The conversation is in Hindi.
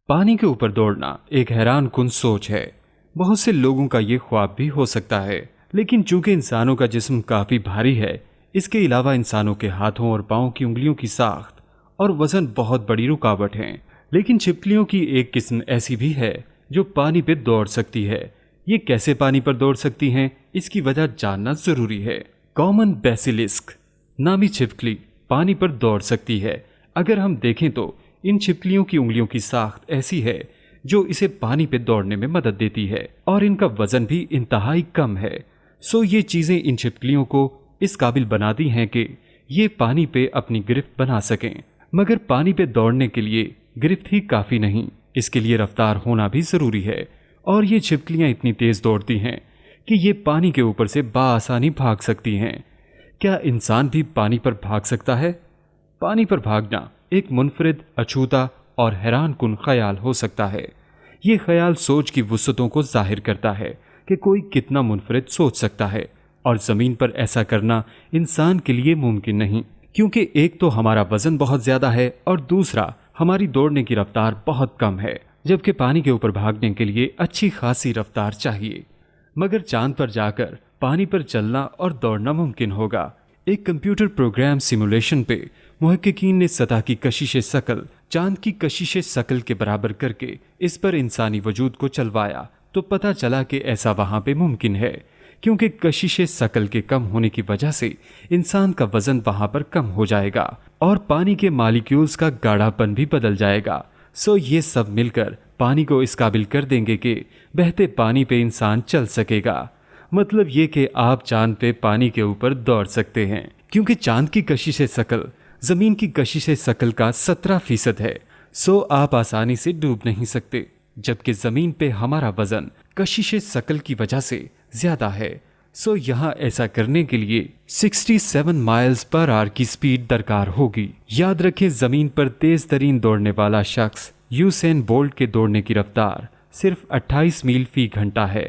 पानी के ऊपर दौड़ना एक हैरान कुन सोच है। बहुत से लोगों का ये ख्वाब भी हो सकता है, लेकिन चूंकि इंसानों का जिस्म काफी भारी है, इसके अलावा इंसानों के हाथों और पांव की उंगलियों की साख्त और वजन बहुत बड़ी रुकावट हैं। लेकिन छिपकलियों की एक किस्म ऐसी भी है जो पानी पे दौड़ सकती है। ये कैसे पानी पर दौड़ सकती हैं, इसकी वजह जानना जरूरी है। कॉमन बेसिलिस्क नामी छिपकली पानी पर दौड़ सकती है। अगर हम देखें तो इन छिपकलियों की उंगलियों की साख्त ऐसी है जो इसे पानी पे दौड़ने में मदद देती है और इनका वजन भी इंतहाई कम है। सो ये चीजें इन छिपकलियों को इस काबिल बनाती हैं कि ये पानी पे अपनी गिरफ्त बना सकें। मगर पानी पे दौड़ने के लिए गिरफ्त ही काफी नहीं, इसके लिए रफ्तार होना भी जरूरी है। और ये छिपकलियां इतनी तेज दौड़ती हैं कि ये पानी के ऊपर से बाआसानी भाग सकती हैं। क्या इंसान भी पानी पर भाग सकता है? पानी पर भागना एक मुनफरिद, अछूता और हैरान कुन ख्याल हो सकता है। ये ख्याल सोच की वुसअतों को जाहिर करता है कि कोई कितना मुनफरिद सोच सकता है, और ज़मीन पर ऐसा करना इंसान के लिए मुमकिन नहीं, क्योंकि एक तो हमारा वजन बहुत ज़्यादा है और दूसरा हमारी दौड़ने की रफ्तार बहुत कम है, जबकि पानी के ऊपर भागने के लिए अच्छी खासी रफ्तार चाहिए। मगर चांद पर जाकर पानी पर चलना और दौड़ना मुमकिन होगा। एक कंप्यूटर प्रोग्राम सिमुलेशन पे मुहक्किकीन ने सतह की कशिश शकल चांद की कशिश शकल के बराबर करके इस पर इंसानी वजूद को चलवाया, तो पता चला कि ऐसा वहां पे मुमकिन है, क्योंकि कशिश शकल के कम होने की वजह से इंसान का वजन वहां पर कम हो जाएगा और पानी के मालिक्यूल्स का गाढ़ापन भी बदल जाएगा। सो ये सब मिलकर पानी को इस काबिल कर देंगे कि बहते पानी पे इंसान चल सकेगा। मतलब ये कि आप चांद पे पानी के ऊपर दौड़ सकते हैं, क्योंकि चांद की कशिश शकल जमीन की कशिश शकल का 17% है। सो आप आसानी से डूब नहीं सकते, जबकि जमीन पे हमारा वजन कशिश शकल की वजह से ज्यादा है। सो यहाँ ऐसा करने के लिए 67 माइल्स पर आवर की स्पीड दरकार होगी। याद रखें, जमीन पर तेज तरीन दौड़ने वाला शख्स यूसेन बोल्ट के दौड़ने की रफ्तार सिर्फ 28 मील फी घंटा है।